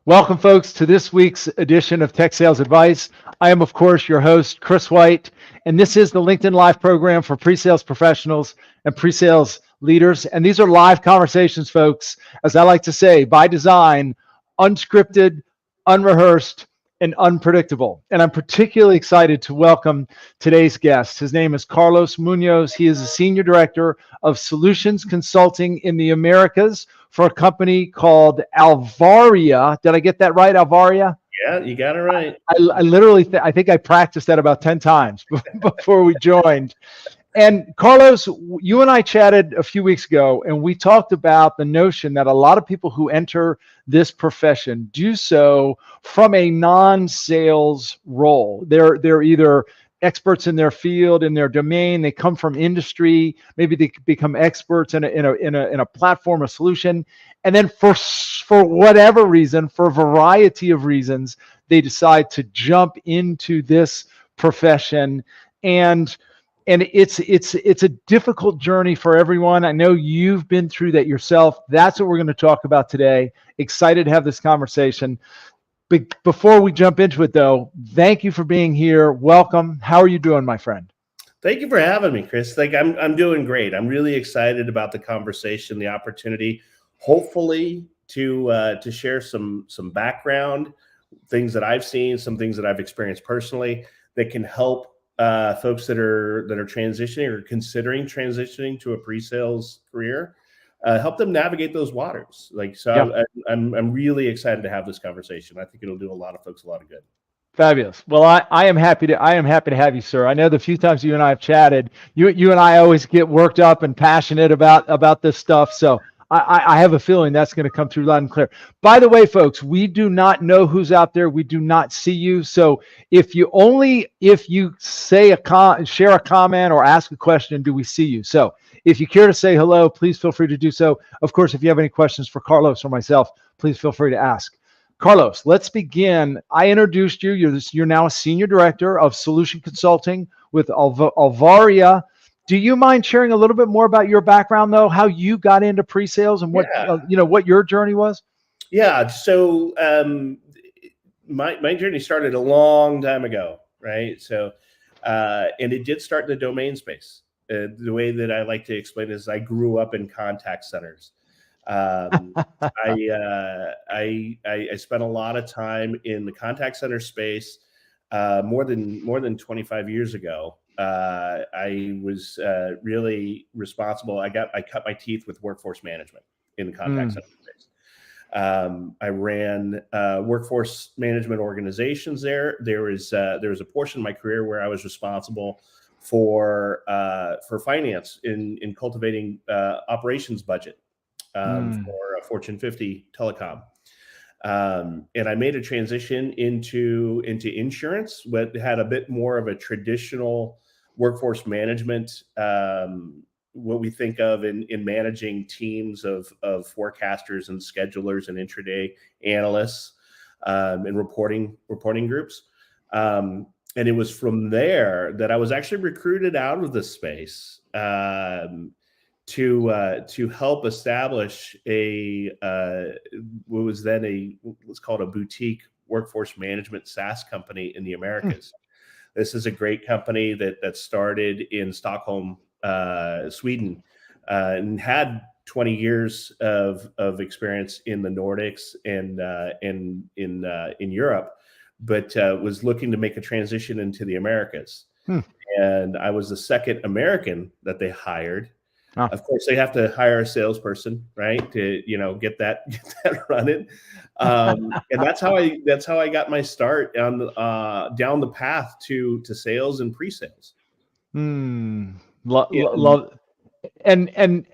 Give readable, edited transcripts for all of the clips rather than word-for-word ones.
Welcome, folks, to this week's edition of Tech Sales Advice. I am, of course, your host, Chris White, and this is the LinkedIn Live program for pre-sales professionals and pre-sales leaders. And these are live conversations, folks, as I like to say, by design, unscripted, unrehearsed, and unpredictable. And I'm particularly excited to welcome today's guest. His name is Carlos Muñoz. He is a senior director of solutions consulting in the Americas for a company called Alvaria. Did I get that right, Alvaria? Yeah, you got it right. I literally, I think I practiced that about 10 times before we joined. And Carlos, you and I chatted a few weeks ago, and we talked about the notion that a lot of people who enter this profession do so from a non-sales role. They're either experts in their field, in their domain. They come from industry. Maybe they become experts in a platform, a solution, and then for whatever reason, for a variety of reasons, they decide to jump into this profession. And it's a difficult journey for everyone. I know you've been through that yourself. That's what we're going to talk about today. Excited to have this conversation. But before we jump into it, though, thank you for being here. Welcome. How are you doing, my friend? Thank you for having me, Chris. I'm doing great. I'm really excited about the conversation, the opportunity, hopefully to share some background, things that I've seen, some things that I've experienced personally that can help folks that are transitioning or considering transitioning to a pre-sales career, help them navigate those waters. I'm really excited to have this conversation. I think it'll do a lot of folks a lot of good. Fabulous. Well, I am happy to have you, sir. I know the few times you and I have chatted, you and I always get worked up and passionate about this stuff. So I have a feeling that's going to come through loud and clear. By the way, folks, we do not know who's out there. We do not see you. So if you say share a comment or ask a question, do we see you? So if you care to say hello, please feel free to do so. Of course, if you have any questions for Carlos or myself, please feel free to ask. Carlos, let's begin. I introduced you. You're now a senior director of solution consulting with Alvaria. Do you mind sharing a little bit more about your background, though, how you got into pre-sales and what what your journey was? Yeah. So my journey started a long time ago, right? So and it did start in the domain space. The way that I like to explain is I grew up in contact centers. I spent a lot of time in the contact center space more than 25 years ago. I was really responsible. I cut my teeth with workforce management in the contact center space. I ran workforce management organizations there. There was a portion of my career where I was responsible for finance in cultivating operations budget for a Fortune 50 telecom. And I made a transition into insurance, but had a bit more of a traditional workforce management, what we think of in managing teams of forecasters and schedulers and intraday analysts and reporting groups. And it was from there that I was actually recruited out of the space to help establish what was then let's call it a boutique workforce management SaaS company in the Americas. This is a great company that started in Stockholm, Sweden, and had 20 years of experience in the Nordics and in Europe, but was looking to make a transition into the Americas. And I was the second American that they hired. Oh. Of course, they have to hire a salesperson, right, to get that running, and that's how I got my start on down the path to sales and pre-sales. Love. And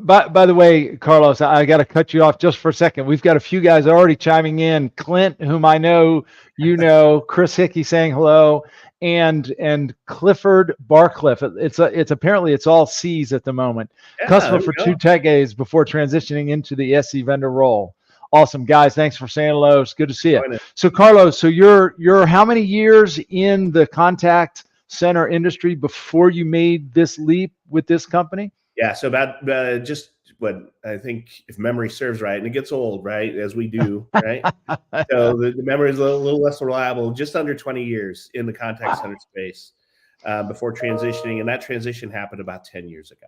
by the way, Carlos, I got to cut you off just for a second. We've got a few guys already chiming in. Clint, whom I know, Chris Hickey saying hello, and Clifford Barcliff. It's apparently it's all C's at the moment. Yeah, customer for 2 decades before transitioning into the SE vendor role. Awesome, guys. Thanks for saying hello. It's good to see you. So Carlos, you're how many years in the contact center industry before you made this leap with this company? Yeah, so about just what I think, if memory serves right, and it gets old, right, as we do, right? So the memory is a little less reliable, just under 20 years in the contact center space before transitioning. And that transition happened about 10 years ago.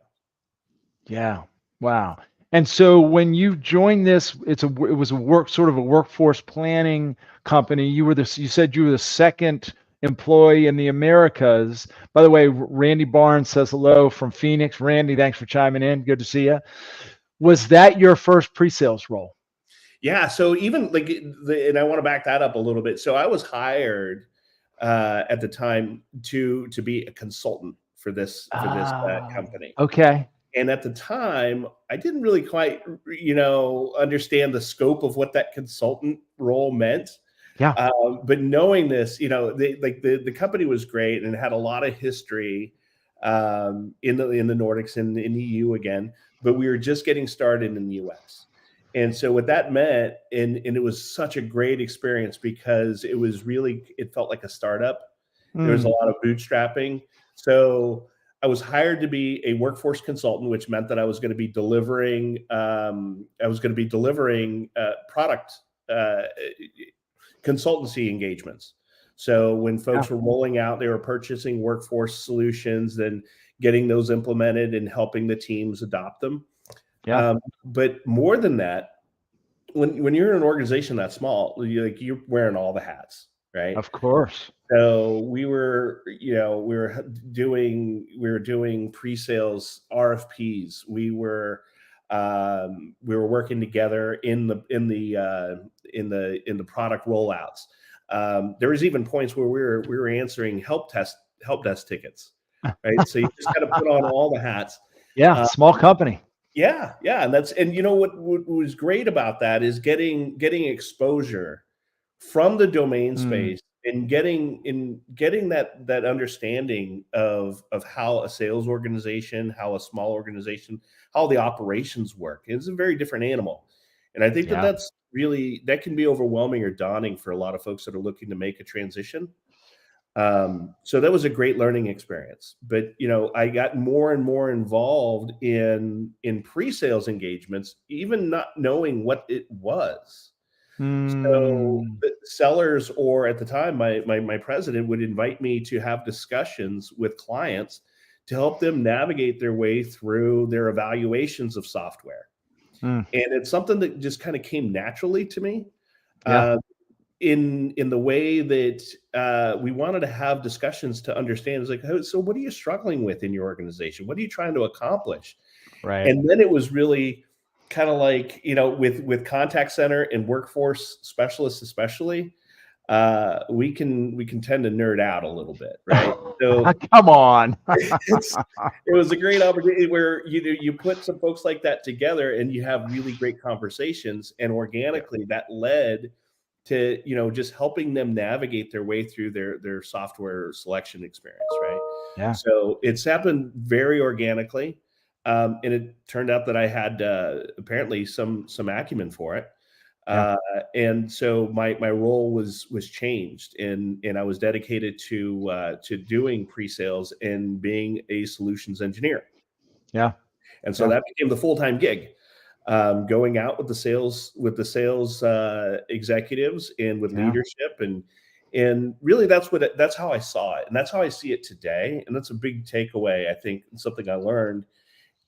Yeah. Wow. And so when you joined this, it was a sort of a workforce planning company. You said you were the second employee in the Americas. By the way, Randy Barnes says hello from Phoenix. Randy, thanks for chiming in. Good to see you. Was that your first pre-sales role? Yeah. So even like, and I want to back that up a little bit. So I was hired at the time to be a consultant for this company. Okay. And at the time, I didn't really quite, understand the scope of what that consultant role meant. Yeah. But knowing this, the company was great and had a lot of history in the Nordics and in the EU again, but we were just getting started in the US. And so what that meant, and it was such a great experience because it felt like a startup. There was a lot of bootstrapping. So I was hired to be a workforce consultant, which meant that I was going to be delivering product consultancy engagements. So when folks were rolling out, they were purchasing workforce solutions, then getting those implemented and helping the teams adopt them. Yeah. But more than that, when you're in an organization that small, you're wearing all the hats, right? Of course. So we were doing pre-sales RFPs. We were working together in the product rollouts. There was even points where we were answering help desk tickets, right? So you just got to put on all the hats. Yeah, small company. Yeah, and what was great about that is getting exposure from the domain space and getting that understanding of how a sales organization, how a small organization, how the operations work. It's a very different animal. And I think that can be overwhelming or daunting for a lot of folks that are looking to make a transition. So that was a great learning experience. But I got more and more involved in pre-sales engagements, even not knowing what it was. So the sellers, or at the time, my president would invite me to have discussions with clients to help them navigate their way through their evaluations of software. And it's something that just kind of came naturally to me. In the way that we wanted to have discussions to understand, it's like, so what are you struggling with in your organization? What are you trying to accomplish? Right. And then it was really kind of like, with contact center and workforce specialists, especially, we can tend to nerd out a little bit, right? So come on. It was a great opportunity where you put some folks like that together and you have really great conversations, and organically that led to just helping them navigate their way through their software selection experience, right? Yeah. So it's happened very organically. And it turned out that I had apparently some acumen for it. And so my role was changed, and I was dedicated to doing pre-sales and being a solutions engineer. Yeah. And so that became the full-time gig, going out with the sales executives and with leadership, and really that's how I saw it, and that's how I see it today. And that's a big takeaway, I think, and something I learned,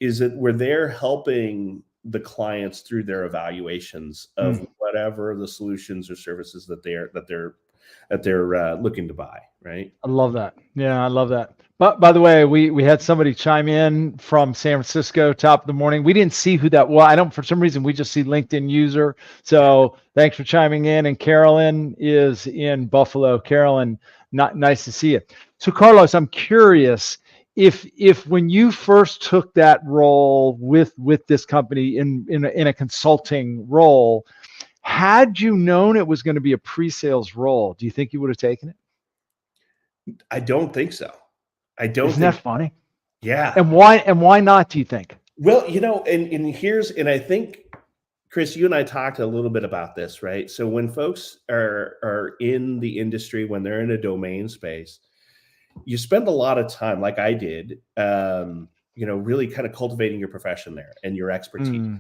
is that we're there helping the clients through their evaluations of whatever the solutions or services that they're looking to buy. Right. I love that. Yeah, I love that. But by the way, we had somebody chime in from San Francisco, top of the morning. We didn't see who that was. For some reason, we just see LinkedIn user. So thanks for chiming in. And Carolyn is in Buffalo. Carolyn, nice to see you. So Carlos, I'm curious, if when you first took that role with this company in a consulting role, had you known it was going to be a pre-sales role, do you think you would have taken it? I don't think so. Isn't that funny? Yeah. And why not, do you think? Well, and I think, Chris, you and I talked a little bit about this, right? So when folks are in the industry, when they're in a domain space, you spend a lot of time, like I did, really kind of cultivating your profession there and your expertise.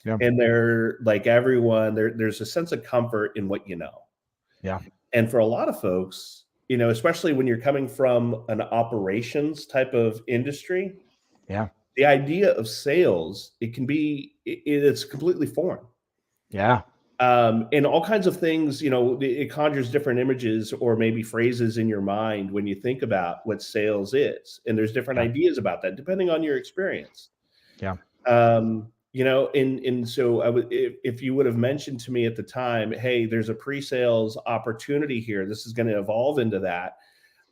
Yeah. And they're like everyone, there's a sense of comfort in what you know. Yeah. And for a lot of folks, especially when you're coming from an operations type of industry, Yeah. the idea of sales, it's completely foreign. Yeah. And all kinds of things, it conjures different images or maybe phrases in your mind when you think about what sales is. And there's different ideas about that depending on your experience. Yeah. And so if you would have mentioned to me at the time, hey, there's a pre-sales opportunity here, this is going to evolve into that,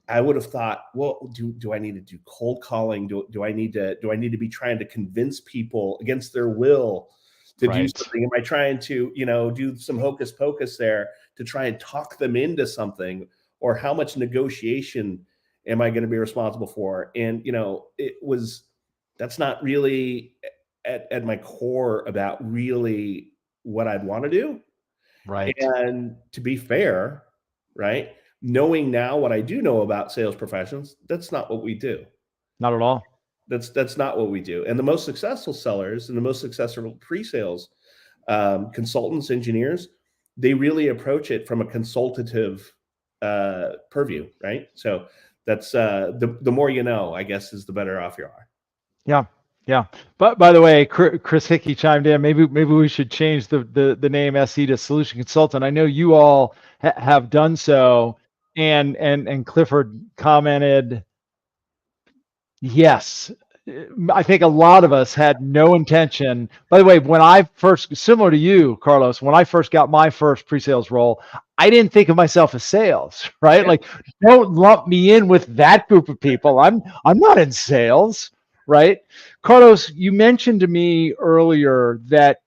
I would have thought, well, do I need to do cold calling? Do I need to be trying to convince people against their will to do something? Am I trying to, do some hocus pocus there to try and talk them into something? Or how much negotiation am I going to be responsible for? And, that's not really at my core about really what I'd want to do. Right. And to be fair, right, knowing now what I do know about sales professions, that's not what we do. Not at all. That's not what we do. And the most successful sellers and the most successful pre-sales consultants, engineers, they really approach it from a consultative purview, right? So that's the more you know, I guess, is the better off you are. Yeah. Yeah. But by the way, Chris Hickey chimed in. Maybe we should change the name SE to Solution Consultant. I know you all have done so, and Clifford commented, yes. I think a lot of us had no intention. By the way, when I first, similar to you, Carlos, when I first got my first pre-sales role, I didn't think of myself as sales, right? Yeah. Like, don't lump me in with that group of people. I'm not in sales, right? Carlos, you mentioned to me earlier that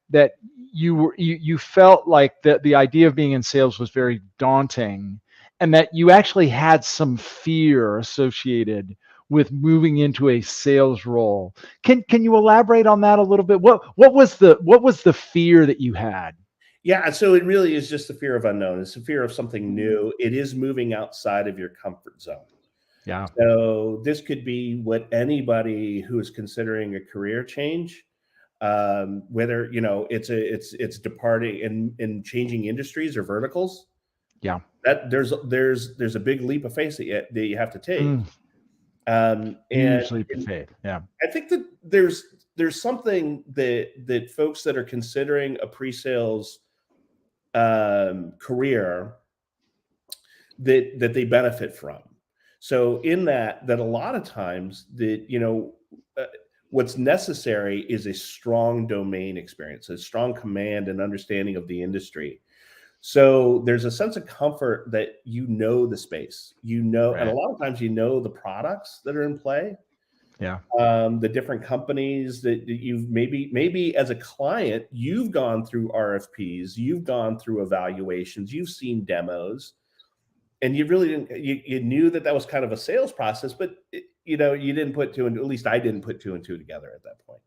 you felt like the idea of being in sales was very daunting, and that you actually had some fear associated with moving into a sales role. Can you elaborate on that a little bit? What was the fear that you had? Yeah, so it really is just the fear of unknown. It's the fear of something new. It is moving outside of your comfort zone. Yeah. So this could be what anybody who is considering a career change, whether it's departing and changing industries or verticals. Yeah. That there's a big leap of faith that you have to take. Huge leap of faith. Yeah. I think that there's something that folks that are considering a pre-sales career that they benefit from. So in that a lot of times what's necessary is a strong domain experience, a strong command and understanding of the industry. So there's a sense of comfort that the space, and a lot of times the products that are in play. Yeah. The different companies that you've maybe as a client, you've gone through RFPs, you've gone through evaluations, you've seen demos, and you really didn't, you knew that was kind of a sales process, but you didn't put two and at least I didn't put two and two together at that point.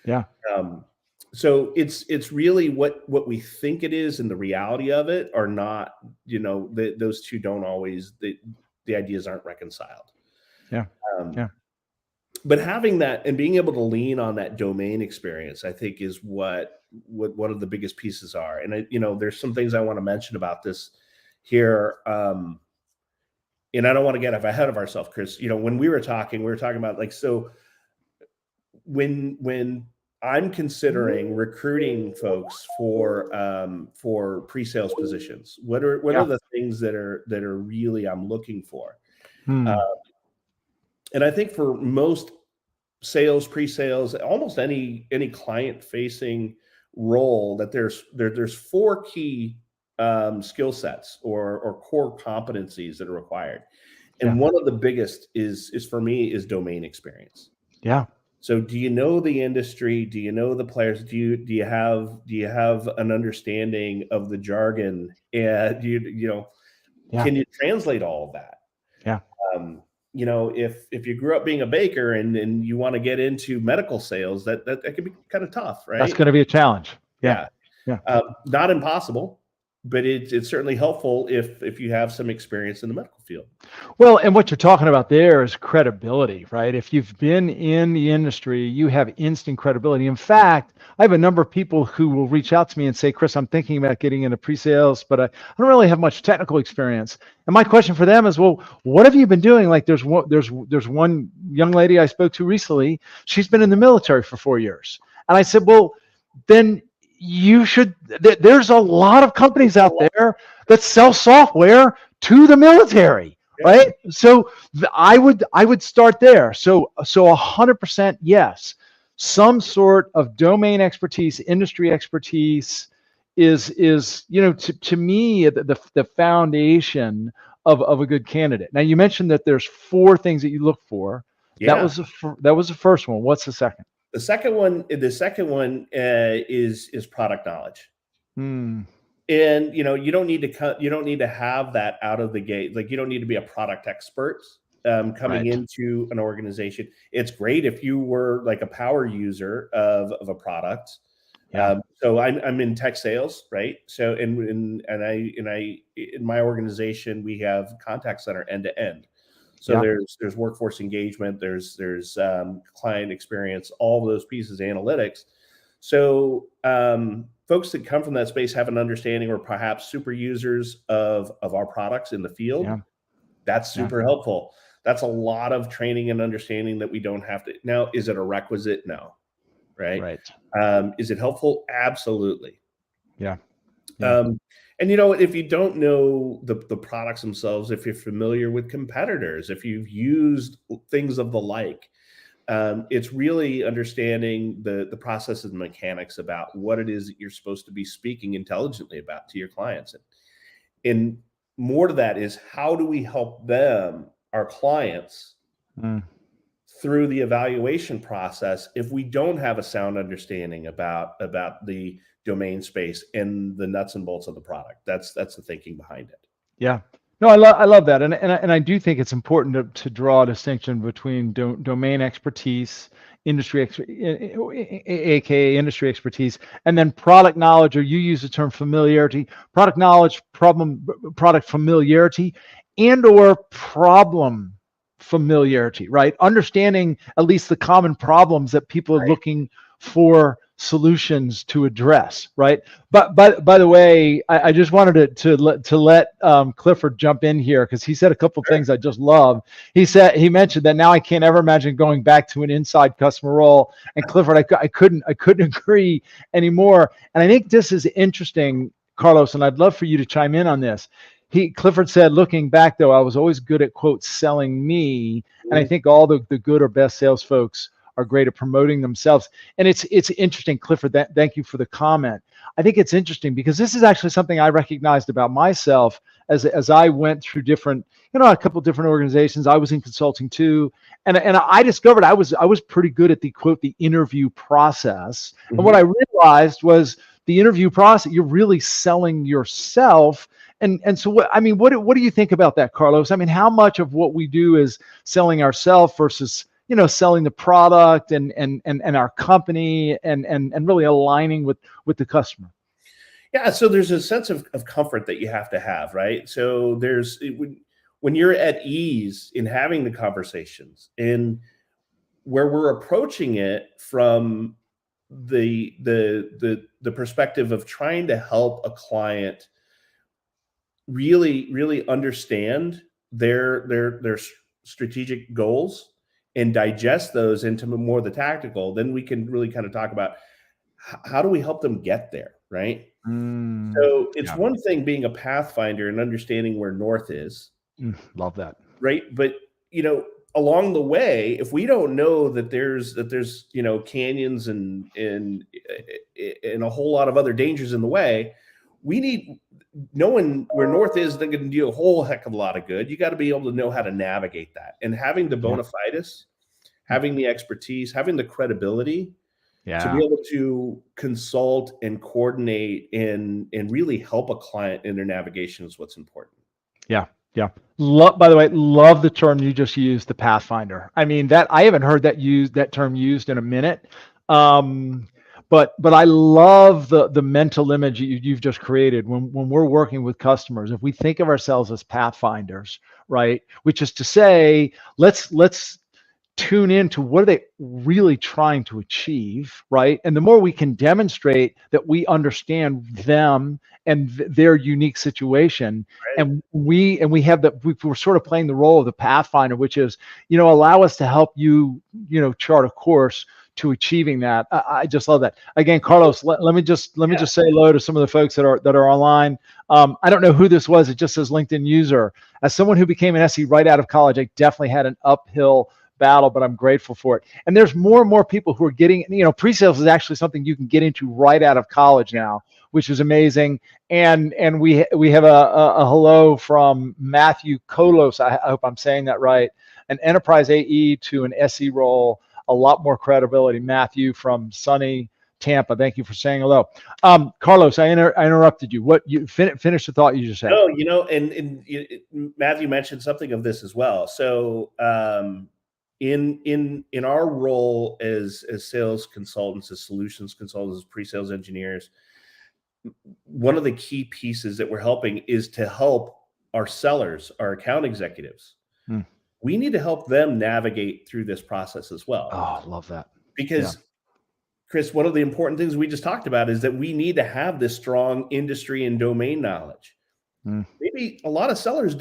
Yeah. So it's really what we think it is, and the reality of it are not, those two don't always, the ideas aren't reconciled. Yeah. But having that and being able to lean on that domain experience, I think, is what one of the biggest pieces are. And there's some things I want to mention about this here. And I don't want to get ahead of ourselves, Chris. When we were talking about so when I'm considering recruiting folks for pre-sales positions, what are the things that are really I'm looking for? And I think for most sales, pre-sales, almost any client-facing role, that there's four key skill sets or core competencies that are required. And one of the biggest is for me is domain experience. Yeah. So do you know the industry? Do you know the players? Do you have an understanding of the jargon? And can you translate all of that? Yeah. If you grew up being a baker and you want to get into medical sales, that can be kind of tough, right? That's going to be a challenge. Yeah. Not impossible. but it's certainly helpful if you have some experience in the medical field. Well, and what you're talking about there is credibility, right? If you've been in the industry, you have instant credibility. In fact, I have a number of people who will reach out to me and say, Chris, I'm thinking about getting into pre-sales, but I don't really have much technical experience. And my question for them is, well, what have you been doing? Like there's one young lady I spoke to recently. She's been in the military for 4 years. And I said, well, then you should, there's a lot of companies out there that sell software to the military. Right. So I would start there. So 100% yes. Some sort of domain expertise, industry expertise is to me the foundation of a good candidate. Now you mentioned that there's 4 things that you look for. Yeah. That was the first one. What's the second? The second one is product knowledge. And you don't need to have that out of the gate. Like you don't need to be a product expert coming into an organization. It's great if you were like a power user of a product. So I'm in tech sales, right? So in my organization we have contact center end to end. So there's workforce engagement, there's client experience, all of those pieces, analytics. So folks that come from that space have an understanding, or perhaps super users of our products in the field. That's super helpful. That's a lot of training and understanding that we don't have to. Now, is it a requisite? No. Right. Is it helpful? Absolutely. And if you don't know the products themselves, if you're familiar with competitors, if you've used things of the like, it's really understanding the processes and mechanics about what it is that you're supposed to be speaking intelligently about to your clients. And more to that is, how do we help them, our clients, through the evaluation process if we don't have a sound understanding about the domain space and the nuts and bolts of the product? That's the thinking behind it. Yeah. No, I love that, and I do think it's important to draw a distinction between domain expertise, aka industry expertise, and then product knowledge, or you use the term familiarity, product knowledge, product familiarity, and or problem familiarity, right? Understanding at least the common problems that people are looking for solutions to address, right? But by the way, I just wanted to let Clifford jump in here, because he said a couple of things I just love. He mentioned that now I can't ever imagine going back to an inside customer role. And Clifford, I couldn't agree anymore. And I think this is interesting, Carlos, and I'd love for you to chime in on this. Clifford said, looking back though, I was always good at, quote, selling me. And I think all the good or best sales folks are great at promoting themselves. And it's interesting, Clifford, thank you for the comment. I think it's interesting because this is actually something I recognized about myself as I went through different, a couple of different organizations. I was in consulting too. And I discovered I was pretty good at the, quote, the interview process. And what I realized was the interview process, you're really selling yourself. And so what do you think about that, Carlos? I mean, how much of what we do is selling ourselves versus selling the product and our company and really aligning with the customer? Yeah. So there's a sense of comfort that you have to have, right? So when you're at ease in having the conversations, and where we're approaching it from the perspective of trying to help a client really understand their strategic goals and digest those into more the tactical, then we can really kind of talk about how do we help them get there, right? So it's one thing being a pathfinder and understanding where north is. Love that. Right. But, along the way, if we don't know that there's canyons and a whole lot of other dangers in the way, we need knowing where north is. They're going to do a whole heck of a lot of good. You got to be able to know how to navigate that, and having the bona fides, having the expertise, having the credibility to be able to consult and coordinate and really help a client in their navigation is what's important. Yeah. By the way, love the term you just used, the pathfinder. I mean, that I haven't heard that term used in a minute. But I love the mental image you've just created when we're working with customers. If we think of ourselves as pathfinders, right, which is to say, let's tune into what are they really trying to achieve, right? And the more we can demonstrate that we understand them and their unique situation, Right. and we have we're sort of playing the role of the pathfinder, which is, allow us to help you, chart a course to achieving that. I just love that. Again, Carlos, let me just say hello to some of the folks that are online. I don't know who this was. It just says LinkedIn user. As someone who became an SE right out of college, I definitely had an uphill battle, but I'm grateful for it. And there's more and more people who are getting, pre-sales is actually something you can get into right out of college now, which is amazing. And we have a hello from Matthew Kolos. I hope I'm saying that right. An enterprise AE to an SE role, a lot more credibility. Matthew from sunny Tampa. Thank you for saying hello. Carlos, I interrupted you. What you finish the thought you just said? No, and Matthew mentioned something of this as well. So in our role as sales consultants, as solutions consultants, as pre-sales engineers, one of the key pieces that we're helping is to help our sellers, our account executives. We need to help them navigate through this process as well. Oh, I love that. Because Chris, one of the important things we just talked about is that we need to have this strong industry and domain knowledge. Maybe a lot of sellers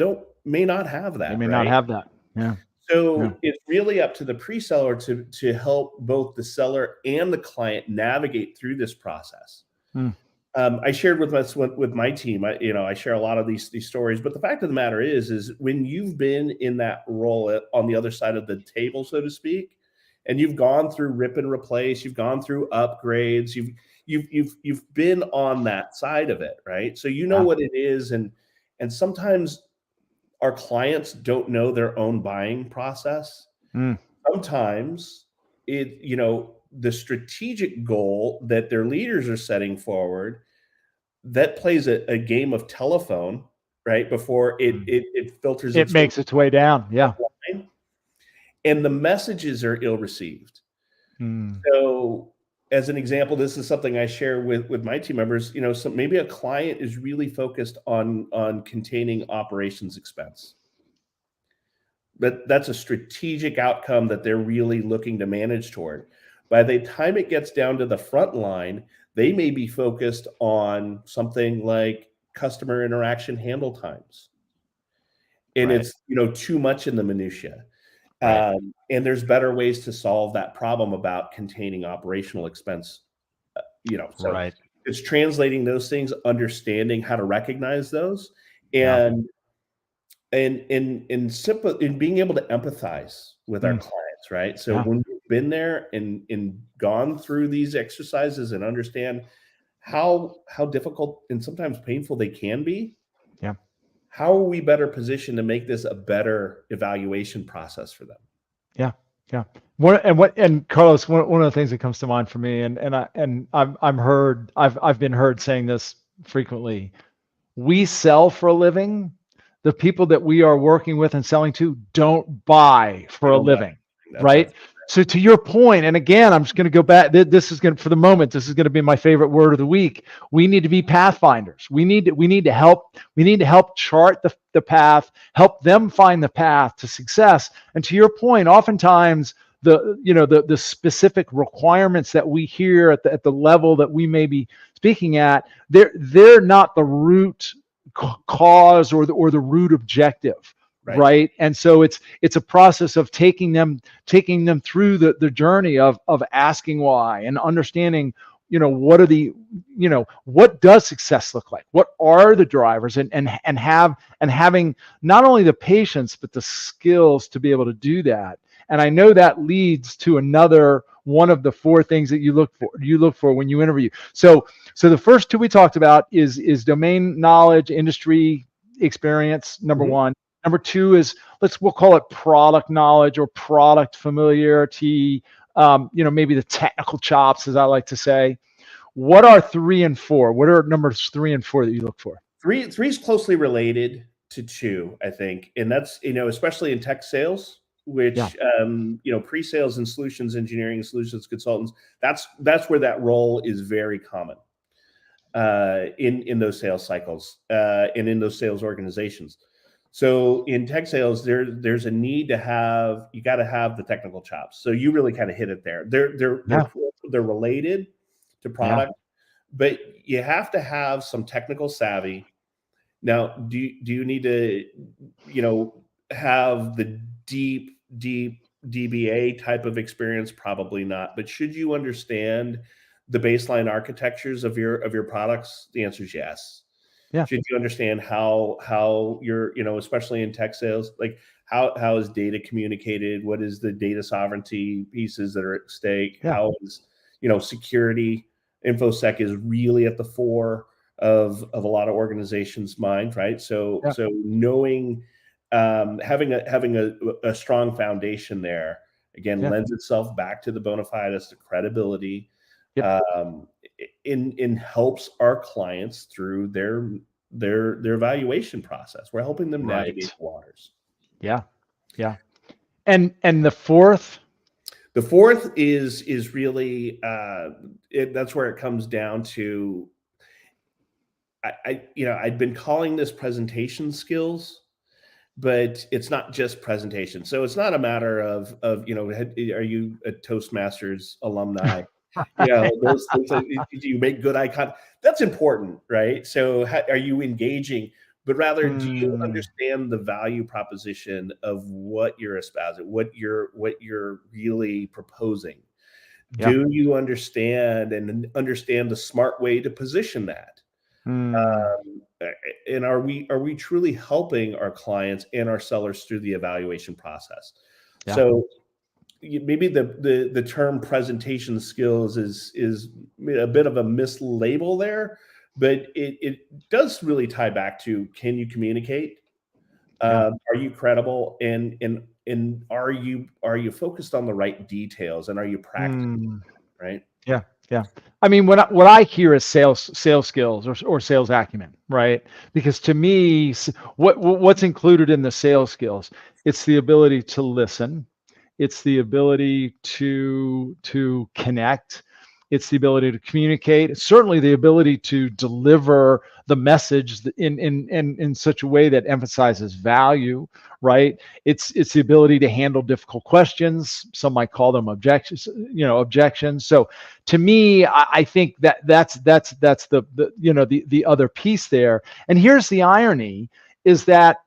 may not have that. They may not have that. Yeah. So it's really up to the pre-seller to help both the seller and the client navigate through this process. I shared with my team, I share a lot of these stories, but the fact of the matter is when you've been in that role on the other side of the table, so to speak, and you've gone through rip and replace, you've gone through upgrades, you've been on that side of it, right? So you know what it is, and sometimes our clients don't know their own buying process. Sometimes the strategic goal that their leaders are setting forward, that plays a game of telephone, right? Before it filters. It makes its way down. Yeah. And the messages are ill-received. So as an example, this is something I share with my team members, so maybe a client is really focused on containing operations expense. But that's a strategic outcome that they're really looking to manage toward. By the time it gets down to the front line, they may be focused on something like customer interaction handle times. And it's, too much in the minutia. And there's better ways to solve that problem about containing operational expense. So it's translating those things, understanding how to recognize those, and being able to empathize with our clients, right? So when we've been there and gone through these exercises and understand how difficult and sometimes painful they can be, how are we better positioned to make this a better evaluation process for them? And Carlos, one of the things that comes to mind for me, I've been heard saying this frequently. We sell for a living. The people that we are working with and selling to don't buy for a living, right? So to your point, and again, I'm just going to go back. This is going to, for the moment, this is going to be my favorite word of the week. We need to be pathfinders. We need to help chart the path, help them find the path to success. And to your point, oftentimes the specific requirements that we hear at the level that we may be speaking at, they're not the root cause or the root objective. Right. And so it's a process of taking them through the journey of asking why and understanding, what are what does success look like? What are the drivers and having not only the patience, but the skills to be able to do that. And I know that leads to another one of the four things that you look for when you interview. So the first two we talked about is domain knowledge, industry experience, number one. Number two is we'll call it product knowledge or product familiarity, maybe the technical chops, as I like to say. What are 3 and 4? What are numbers 3 and 4 that you look for? Three is closely related to 2, I think. And that's, especially in tech sales, which pre-sales and solutions engineering, solutions consultants, that's where that role is very common in those sales cycles and in those sales organizations. So in tech sales, there's a need to have, you got to have the technical chops. So you really kind of hit it there. They're related to product, but you have to have some technical savvy. Now, do you need to, have the deep DBA type of experience? Probably not. But should you understand the baseline architectures of your products? The answer is yes. Yeah. Should you understand how you're, especially in tech sales, like how is data communicated? What is the data sovereignty pieces that are at stake? Yeah. How is, security? InfoSec is really at the fore of a lot of organizations' mind, right? So knowing, having a strong foundation there, again, lends itself back to the bona fides, the credibility, in helps our clients through their evaluation process. We're helping them navigate the waters. Yeah. And the fourth is really that's where it comes down to. I'd been calling this presentation skills, but it's not just presentation. So it's not a matter of are you a Toastmasters alumni? Those things, do you make good eye contact? That's important, right? So are you engaging? But rather, do you understand the value proposition of what you're espousing, what you're really proposing? Yeah. Do you understand the smart way to position that? And are we truly helping our clients and our sellers through the evaluation process? Yeah. So maybe the term presentation skills is a bit of a mislabel there, but it does really tie back to, can you communicate? Are you credible? And are you focused on the right details? And are you practicing, right? Yeah. I mean, what I hear is sales skills or sales acumen, right? Because to me, what's included in the sales skills? It's the ability to listen. It's the ability to connect. It's the ability to communicate. It's certainly the ability to deliver the message in such a way that emphasizes value, right? It's the ability to handle difficult questions. Some might call them objections. So to me, I think that's the other piece there. And here's the irony: is that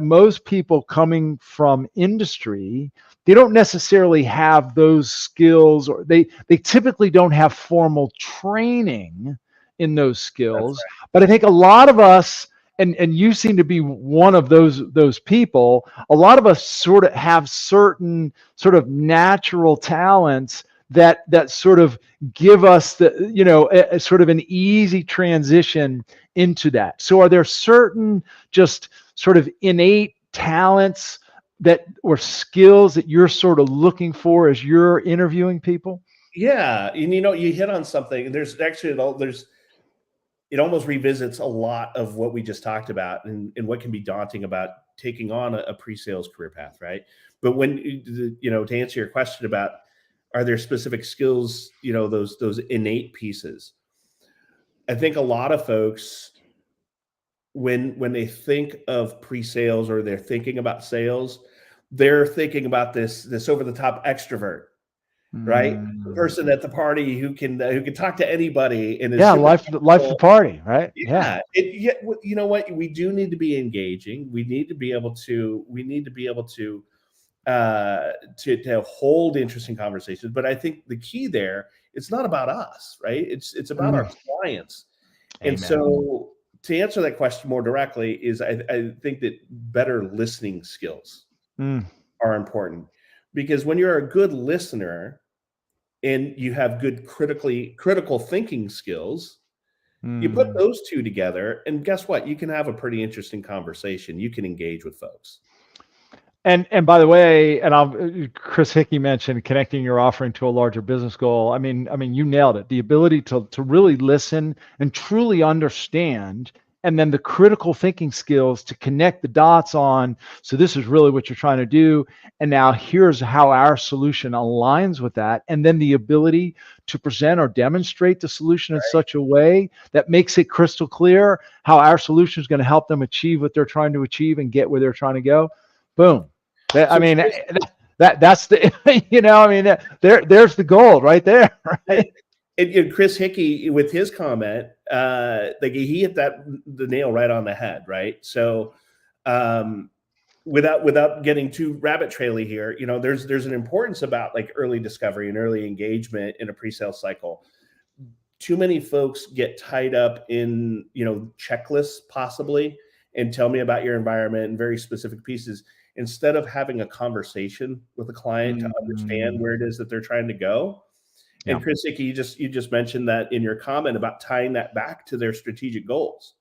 most people coming from industry, they don't necessarily have those skills, or they typically don't have formal training in those skills. Right. But I think a lot of us, and you seem to be one of those people, a lot of us sort of have certain sort of natural talents that sort of give us the, a sort of an easy transition into that. So are there certain just sort of innate talents or skills that you're sort of looking for as you're interviewing people? Yeah. And you hit on something. There's actually, it almost revisits a lot of what we just talked about and what can be daunting about taking on a pre-sales career path, right? But when, to answer your question about, are there specific skills, those innate pieces? I think a lot of folks, when they think of pre-sales or they're thinking about sales, they're thinking about this over-the-top extrovert, right? The person at the party who can talk to anybody and life the party, right? Yeah. You know what? We do need to be engaging. We need to be able to hold interesting conversations. But I think the key there, it's not about us, right? It's about our clients. Amen. And so to answer that question more directly is I think that better listening skills are important, because when you're a good listener and you have good critical thinking skills, you put those two together, and guess what? You can have a pretty interesting conversation. You can engage with folks. And by the way, Chris Hickey mentioned connecting your offering to a larger business goal. I mean, you nailed it. The ability to really listen and truly understand and then the critical thinking skills to connect the dots on, so this is really what you're trying to do, and now here's how our solution aligns with that, and then the ability to present or demonstrate the solution in such a way that makes it crystal clear how our solution is going to help them achieve what they're trying to achieve and get where they're trying to go. Boom. I mean, that's the, I mean, there's the gold right there, right? And Chris Hickey, with his comment, like he hit the nail right on the head, right? So, without getting too rabbit traily here, there's an importance about like early discovery and early engagement in a pre-sale cycle. Too many folks get tied up in checklists possibly, and tell me about your environment and very specific pieces, instead of having a conversation with the client to understand where it is that they're trying to go. And Chris Hickey, you just mentioned that in your comment about tying that back to their strategic goals.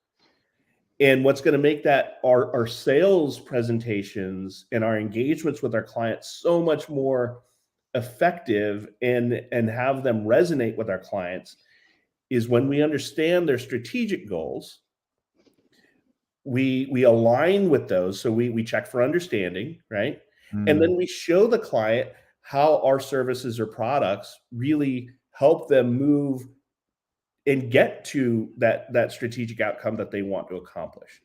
And what's going to make that our sales presentations and our engagements with our clients so much more effective and have them resonate with our clients is when we understand their strategic goals. We align with those. So we check for understanding, right? And then we show the client how our services or products really help them move and get to that strategic outcome that they want to accomplish.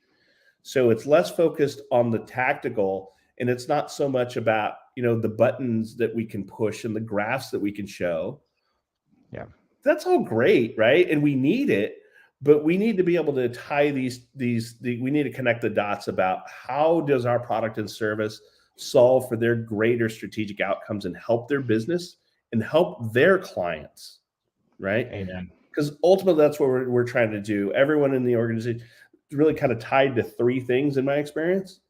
So it's less focused on the tactical, and it's not so much about, the buttons that we can push and the graphs that we can show. Yeah. That's all great, right? And we need it, but we need to be able to tie we need to connect the dots about how does our product and service solve for their greater strategic outcomes and help their business and help their clients, right? Amen. Because ultimately that's what we're trying to do. Everyone in the organization is really kind of tied to three things in my experience.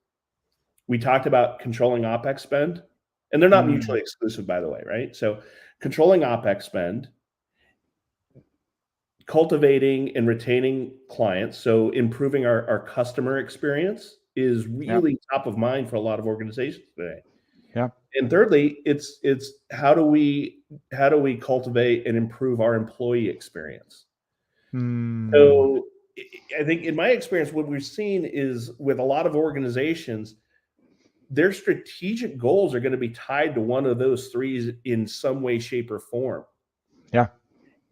We talked about controlling OpEx spend, and they're not mutually exclusive, by the way, right? So controlling OpEx spend, cultivating and retaining clients, so improving our customer experience is really top of mind for a lot of organizations today. Yeah. And thirdly, it's how do we cultivate and improve our employee experience? So I think in my experience, what we've seen is with a lot of organizations, their strategic goals are going to be tied to one of those three in some way, shape, or form. Yeah.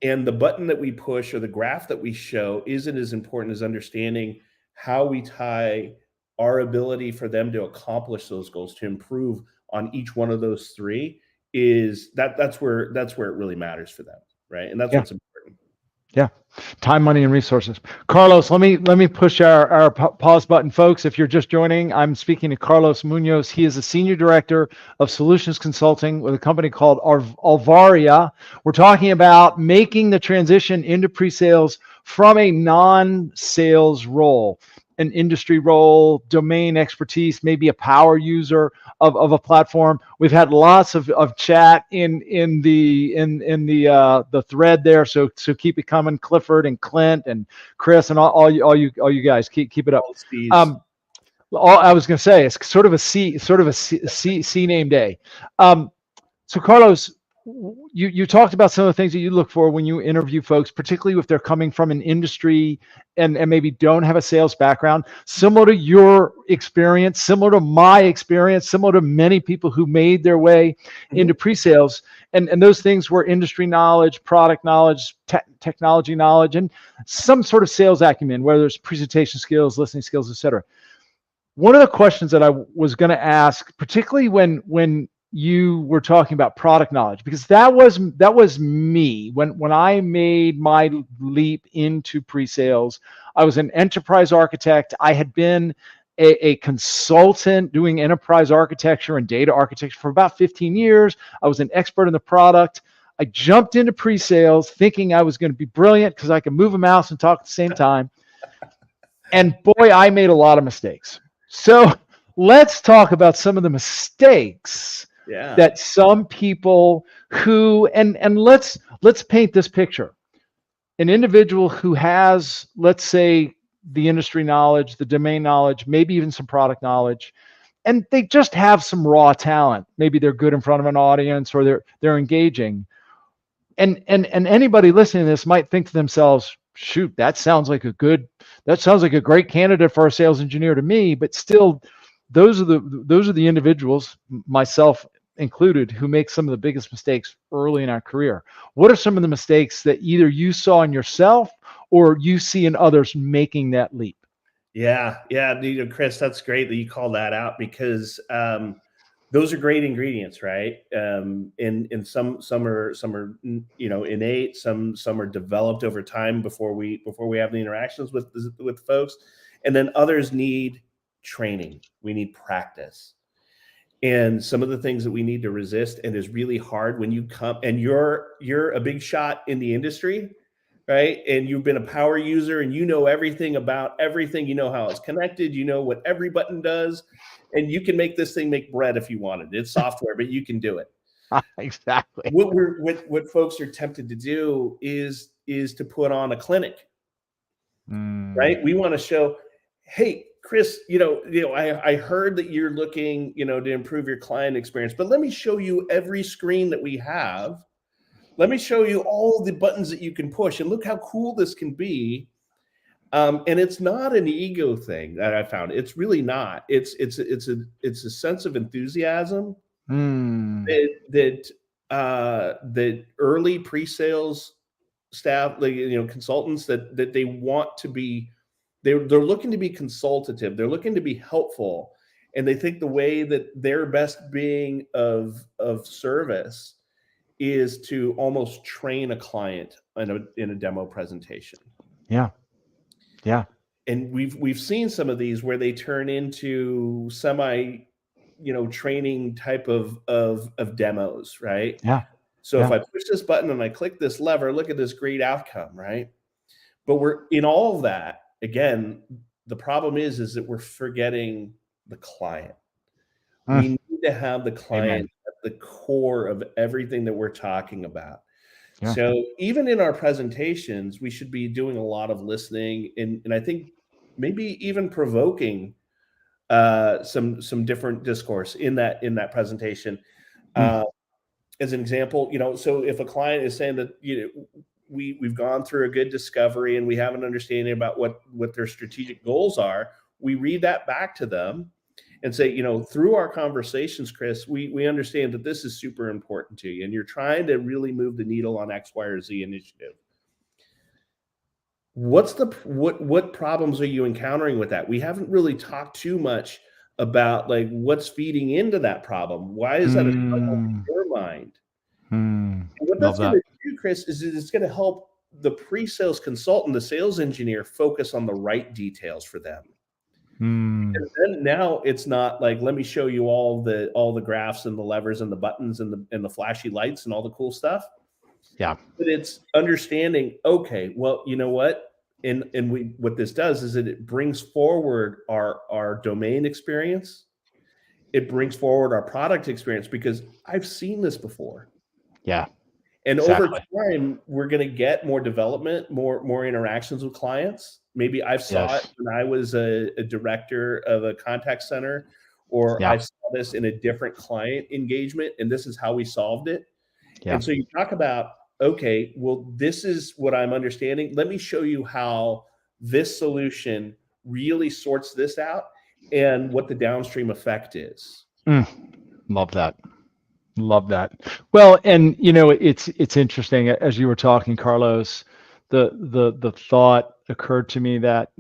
And the button that we push or the graph that we show isn't as important as understanding how we tie our ability for them to accomplish those goals, to improve on each one of those three. That's where it really matters for them, right? And that's what's important. Yeah. Time, money, and resources. Carlos, let me push our pause button, folks. If you're just joining, I'm speaking to Carlos Muñoz. He is a senior director of solutions consulting with a company called Alvaria. We're talking about making the transition into pre-sales from a non-sales role, an industry role, domain expertise, maybe a power user of a platform. We've had lots of chat in the thread there, so keep it coming, Clifford and Clint and Chris and all you guys, keep it up. I was going to say it's sort of a C name day. So Carlos, you talked about some of the things that you look for when you interview folks, particularly if they're coming from an industry and maybe don't have a sales background, similar to your experience, similar to my experience, similar to many people who made their way into pre-sales. And those things were industry knowledge, product knowledge, technology knowledge, and some sort of sales acumen, whether it's presentation skills, listening skills, etc. One of the questions that I was going to ask, particularly when you were talking about product knowledge, because that was me when I made my leap into pre-sales. I was an enterprise architect. I had been a consultant doing enterprise architecture and data architecture for about 15 years. I was an expert in the product. I jumped into pre-sales thinking I was going to be brilliant because I could move a mouse and talk at the same time. And boy, I made a lot of mistakes. So let's talk about some of the mistakes that some people who, and let's paint this picture. An individual who has, let's say, the industry knowledge, the domain knowledge, maybe even some product knowledge, and they just have some raw talent. Maybe they're good in front of an audience, or they're engaging. And anybody listening to this might think to themselves, shoot, that sounds like a good that sounds like a great candidate for a sales engineer to me, but still, those are the individuals, myself included, who make some of the biggest mistakes early in our career. What are some of the mistakes that either you saw in yourself or you see in others making that leap? Yeah, Chris, that's great that you call that out, because those are great ingredients, right? And some are innate, some are developed over time before we have the interactions with folks, and then others need training. We need practice. And some of the things that we need to resist, and is really hard when you come and you're a big shot in the industry, right? And you've been a power user and you know everything about everything. You know how it's connected. You know what every button does, and you can make this thing make bread if you wanted. It's software, but you can do it. Exactly. What folks are tempted to do is to put on a clinic, right? We want to show, hey, Chris, I heard that you're looking, to improve your client experience, but let me show you every screen that we have. Let me show you all the buttons that you can push, and look how cool this can be. And it's not an ego thing that I found. It's really not. It's a sense of enthusiasm that early pre-sales staff, consultants, that they want to be. They're looking to be consultative. They're looking to be helpful, and they think the way that their best being of service is to almost train a client in a demo presentation. Yeah. And we've seen some of these where they turn into semi, training type of demos, right? Yeah. So if I push this button and I click this lever, look at this great outcome, right? But we're in all of that. Again, the problem is that we're forgetting the client. We need to have the client at the core of everything that we're talking about. Yeah. So even in our presentations, we should be doing a lot of listening, and I think maybe even provoking some different discourse in that presentation. As an example, so if a client is saying that we've gone through a good discovery and we have an understanding about what their strategic goals are, we read that back to them and say, through our conversations, Chris, we understand that this is super important to you, and you're trying to really move the needle on X, Y, or Z initiative. What problems are you encountering with that? We haven't really talked too much about what's feeding into that problem. Why is that a struggle in your mind? And what that's going to do, Chris, is it's going to help the pre-sales consultant, the sales engineer, focus on the right details for them. And then now it's not like, let me show you all the graphs and the levers and the buttons and the flashy lights and all the cool stuff. Yeah. But it's understanding, okay, well, you know what? And what this does is that it brings forward our domain experience. It brings forward our product experience, because I've seen this before. Yeah. And over time, we're going to get more development, more interactions with clients. Maybe I saw it when I was a director of a contact center, or I saw this in a different client engagement, and this is how we solved it. Yeah. And so you talk about, okay, well, this is what I'm understanding. Let me show you how this solution really sorts this out and what the downstream effect is. Love that. Love that. Well, and it's interesting, as you were talking, Carlos, the thought occurred to me that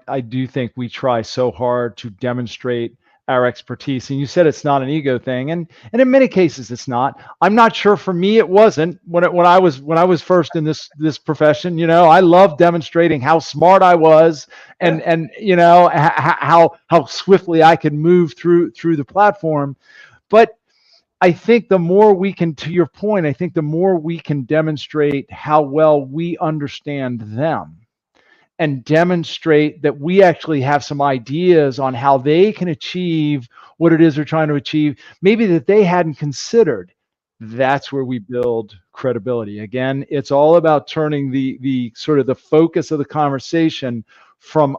I do think we try so hard to demonstrate our expertise, and you said it's not an ego thing, and in many cases it's not. I'm not sure, for me it wasn't when I was first in this profession. I love demonstrating how smart I was, and how swiftly I could move through the platform. But I think the more we can, to your point, I think the more we can demonstrate how well we understand them, and demonstrate that we actually have some ideas on how they can achieve what it is they're trying to achieve, maybe that they hadn't considered, that's where we build credibility. Again, it's all about turning the sort of the focus of the conversation from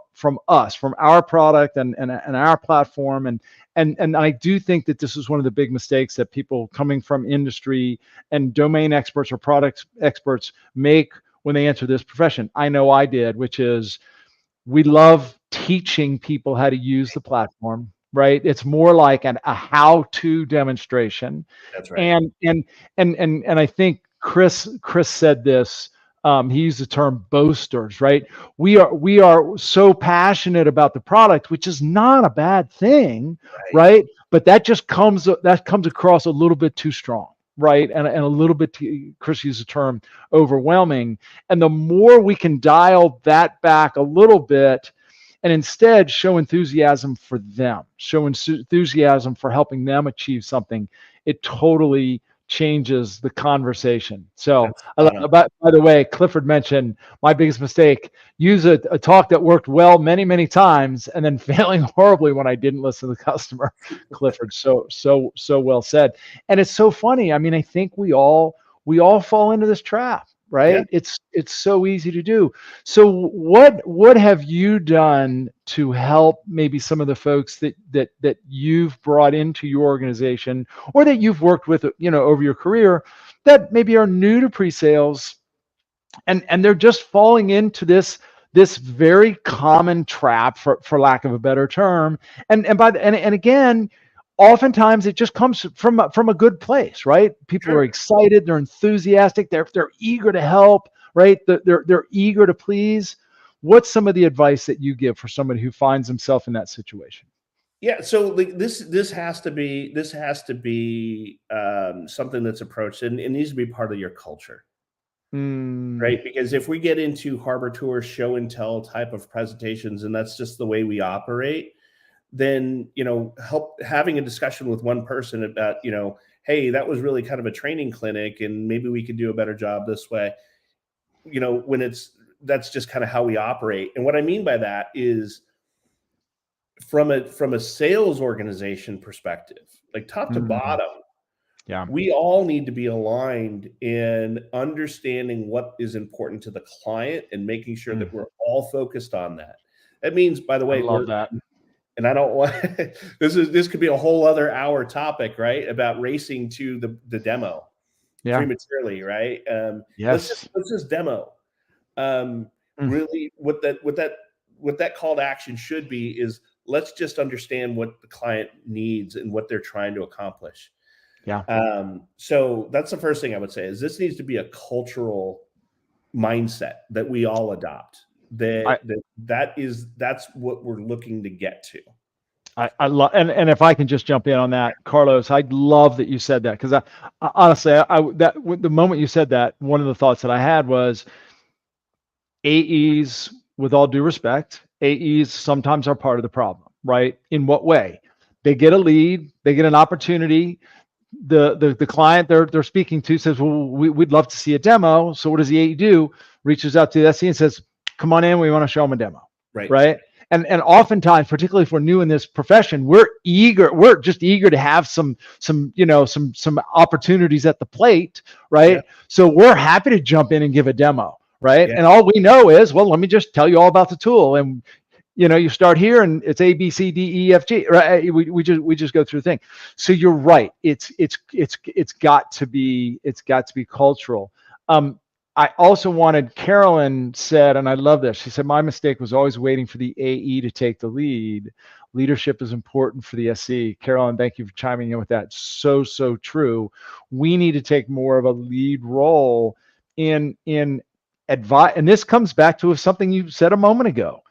us, from our product and our platform. And I do think that this is one of the big mistakes that people coming from industry and domain experts or product experts make when they enter this profession. I know I did, which is We love teaching people how to use the platform, right? It's more like a how-to demonstration. That's right. And I think Chris said this. He used the term boasters, right? We are so passionate about the product, which is not a bad thing, right? But that comes across a little bit too strong, right? And a little bit too, Chris used the term overwhelming. And the more we can dial that back a little bit, and instead show enthusiasm for them, show enthusiasm for helping them achieve something, it totally changes the conversation. So, by the way, Clifford mentioned my biggest mistake: use a talk that worked well many times, and then failing horribly when I didn't listen to the customer. Clifford, so well said. And it's so funny. I mean, I think we all fall into this trap, right? Yeah. It's so easy to do. So what have you done to help maybe some of the folks that you've brought into your organization, or that you've worked with, over your career, that maybe are new to pre-sales, and they're just falling into this very common trap, for lack of a better term, and again, oftentimes it just comes from a good place, right? People are excited, they're enthusiastic, they're eager to help, right? They're eager to please. What's some of the advice that you give for somebody who finds himself in that situation? Yeah, so like this has to be something that's approached, and it needs to be part of your culture, right? Because if we get into harbor tour, show and tell type of presentations, and that's just the way we operate, then having a discussion with one person about hey, that was really kind of a training clinic, and maybe we could do a better job this way. That's just kind of how we operate, and what I mean by that is, from a sales organization perspective, like top to bottom, we all need to be aligned in understanding what is important to the client and making sure that we're all focused on that. That means, by the way, I love that. And I don't want this could be a whole other hour topic, right? About racing to the demo prematurely, right? Yes. Let's just demo. Really, what that call to action should be is, let's just understand what the client needs and what they're trying to accomplish. So that's the first thing I would say, is this needs to be a cultural mindset that we all adopt. That's what we're looking to get to. I love, and if I can just jump in on that, Carlos, I love that you said that, because I honestly, the moment you said that, one of the thoughts that I had was, AEs, with all due respect, AEs sometimes are part of the problem, right? In what way? They get a lead, they get an opportunity. The client they're speaking to says, well, we'd love to see a demo. So what does the AE do? Reaches out to the SE and says, come on in, we want to show them a demo, right? And oftentimes, particularly if we're new in this profession, we're just eager to have some opportunities at the plate, right? So we're happy to jump in and give a demo, right? And all we know is, well, let me just tell you all about the tool, and you start here and it's A, B, C, D, E, F, G, right? We just go through the thing. So you're right. It's got to be cultural. I also wanted, Carolyn said, and I love this, she said, my mistake was always waiting for the AE to take the lead. Leadership is important for the SE. Carolyn, thank you for chiming in with that. So true. We need to take more of a lead role in advice. And this comes back to something you said a moment ago,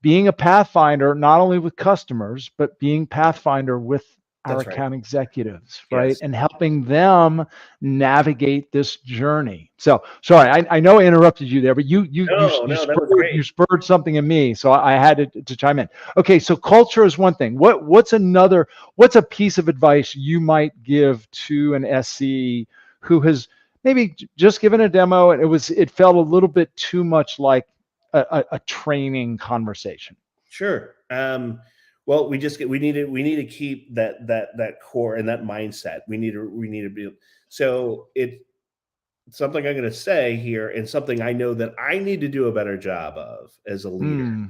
being a pathfinder, not only with customers, but being pathfinder with our account executives, right? And helping them navigate this journey. So sorry, I know I interrupted you there, but you spurred something in me, so I had to chime in. Okay, so culture is one thing. What's a piece of advice you might give to an SC who has maybe just given a demo and it felt a little bit too much like a training conversation? Sure. Well, we need to keep that core and that mindset. We need to be, so something I'm going to say here, and something I know that I need to do a better job of as a leader.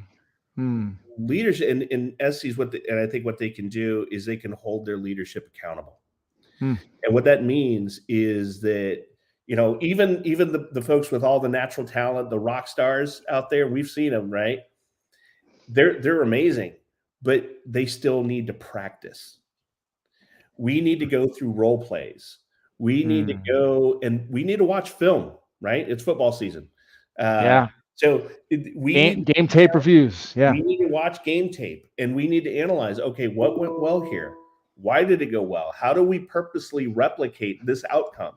Leadership in SCs, and I think what they can do is they can hold their leadership accountable. And what that means is that, even the folks with all the natural talent, the rock stars out there, we've seen them, right? they're amazing, but they still need to practice. We need to go through role plays. We need to go and we need to watch film, right? It's football season. Yeah. So Game tape reviews. Yeah. we need to watch game tape and we need to analyze, okay, what went well here? Why did it go well? How do we purposely replicate this outcome?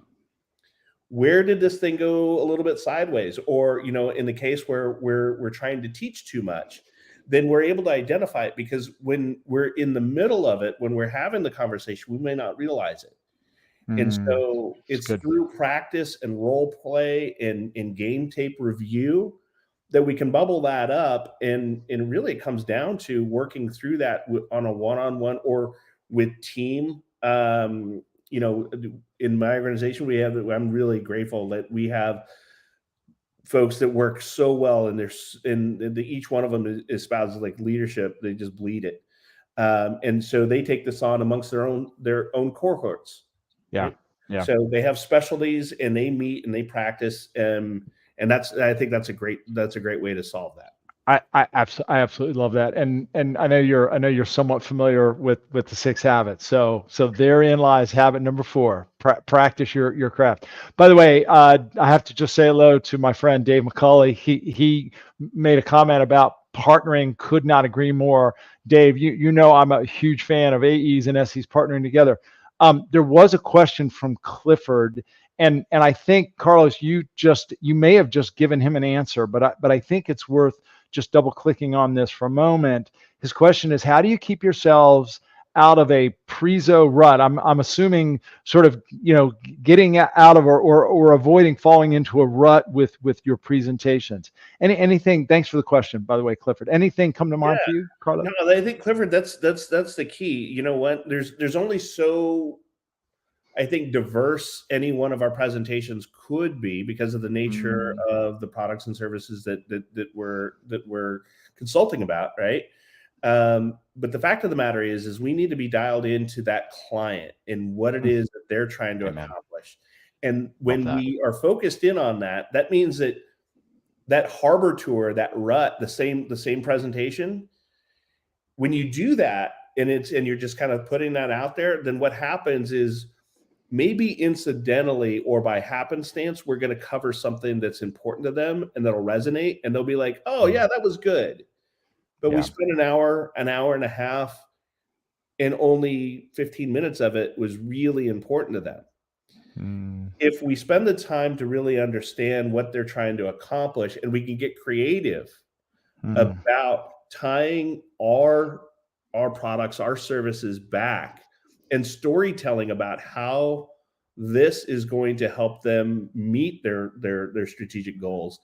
Where did this thing go a little bit sideways? Or, in the case where we're trying to teach too much, then we're able to identify it, because when we're in the middle of it, when we're having the conversation, we may not realize it. And so it's through practice and role play and game tape review that we can bubble that up. And really it comes down to working through that on a one-on-one or with team. In my organization, I'm really grateful that we have folks that work so well, and each one of them espouses like leadership. They just bleed it. And so they take this on amongst their own cohorts. Yeah. Right? Yeah. So they have specialties and they meet and they practice. And I think that's a great way to solve that. I absolutely love that, and I know you're somewhat familiar with the 6 habits. So therein lies habit number 4: practice your craft. By the way, I have to just say hello to my friend Dave McCauley. He made a comment about partnering. Could not agree more. Dave, I'm a huge fan of AEs and SEs partnering together. There was a question from Clifford. And I think, Carlos, you may have just given him an answer, but I think it's worth just double clicking on this for a moment. His question is, how do you keep yourselves out of a prezo rut? I'm assuming sort of, getting out of or avoiding falling into a rut with your presentations. Anything? Thanks for the question, by the way, Clifford. Anything come to mind for you, Carlos? No, I think, Clifford, that's the key. You know what? There's only so, I think, diverse any one of our presentations could be because of the nature of the products and services that we're consulting about, right? But the fact of the matter is we need to be dialed into that client and what it is that they're trying to accomplish. And when we are focused in on that, that means that harbor tour, that rut, the same presentation, when you do that and you're just kind of putting that out there, then what happens is, maybe incidentally or by happenstance, we're going to cover something that's important to them and that'll resonate, and they'll be like, oh yeah, that was good. But we spent an hour and a half, and only 15 minutes of it was really important to them. If we spend the time to really understand what they're trying to accomplish, and we can get creative about tying our products, our services back, and storytelling about how this is going to help them meet their strategic goals,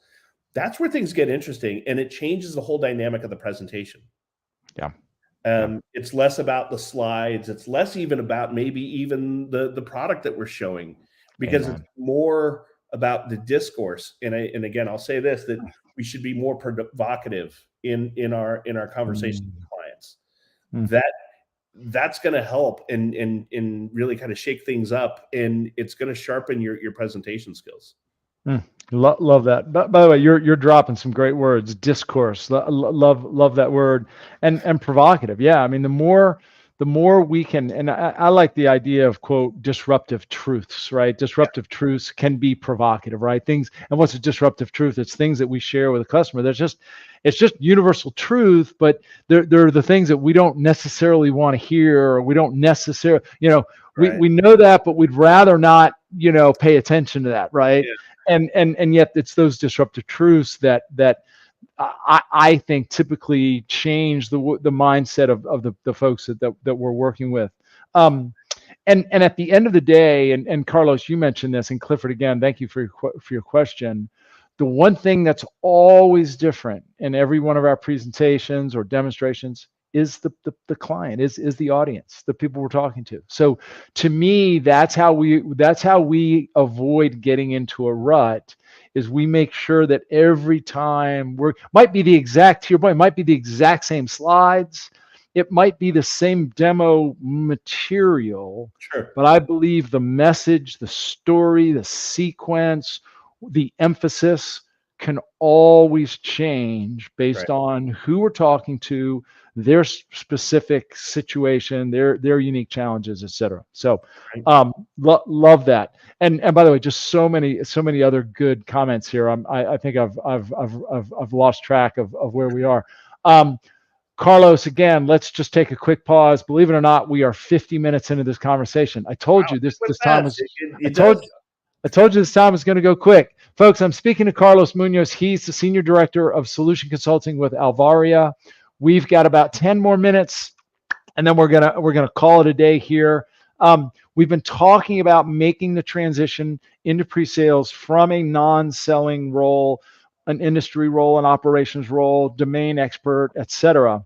that's where things get interesting, and it changes the whole dynamic of the presentation. Yeah. It's less about the slides. It's less even about maybe even the product that we're showing, because it's more about the discourse. And again, I'll say this, that we should be more provocative in our conversations with clients. That's going to help and really kind of shake things up, and it's going to sharpen your presentation skills. Love that. By the way, you're dropping some great words. Discourse. Love that word. And provocative. Yeah. I mean, the more we can, and I like the idea of, quote, disruptive truths, right? Disruptive truths can be provocative, right? Things. And what's a disruptive truth? It's things that we share with a customer. It's just universal truth, but they're the things that we don't necessarily want to hear, or we don't necessarily, we know that, but we'd rather not, pay attention to that. Right. Yeah. And yet it's those disruptive truths that I think typically change the mindset of the folks that we're working with. And at the end of the day, and Carlos, you mentioned this, and Clifford, again, thank you for your question. The one thing that's always different in every one of our presentations or demonstrations is the client, is the audience, the people we're talking to. So to me, that's how we avoid getting into a rut, is we make sure that every time might be the exact same slides, it might be the same demo material, but I believe the message, the story, the sequence, the emphasis can always change based on who we're talking to, their specific situation, their unique challenges, etc. So, love that. And by the way, just so many other good comments here. I think I've lost track of where we are. Carlos, again, let's just take a quick pause. Believe it or not, we are 50 minutes into this conversation. I told you this time was. I told you this time was going to go quick. Folks, I'm speaking to Carlos Muñoz. He's the Senior Director of Solution Consulting with Alvaria. We've got about 10 more minutes, and then we're gonna call it a day here. We've been talking about making the transition into pre-sales from a non-selling role, an industry role, an operations role, domain expert, etc.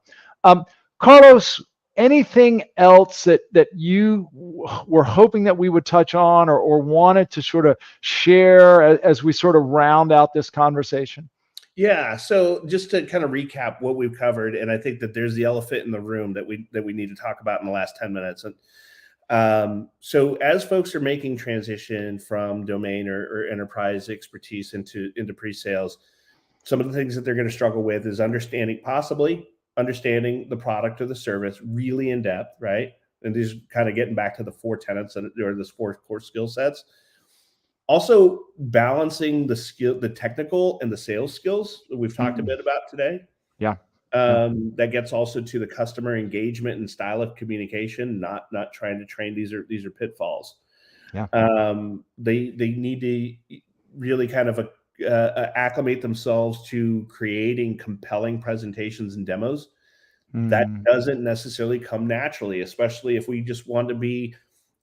Carlos, anything else that you were hoping that we would touch on or wanted to sort of share as we sort of round out this conversation? Yeah. So just to kind of recap what we've covered, and I think that there's the elephant in the room that we need to talk about in the last 10 minutes. And so as folks are making transition from domain or enterprise expertise into pre-sales, some of the things that they're going to struggle with is possibly understanding the product or the service really in depth, right? And these kind of getting back to the 4 tenets or the 4 core skill sets. Also balancing the technical and the sales skills that we've talked a bit about today. Yeah. That gets also to the customer engagement and style of communication, not trying to train. These are pitfalls. Yeah. They need to really kind of acclimate themselves to creating compelling presentations and demos. That doesn't necessarily come naturally, especially if we just want to be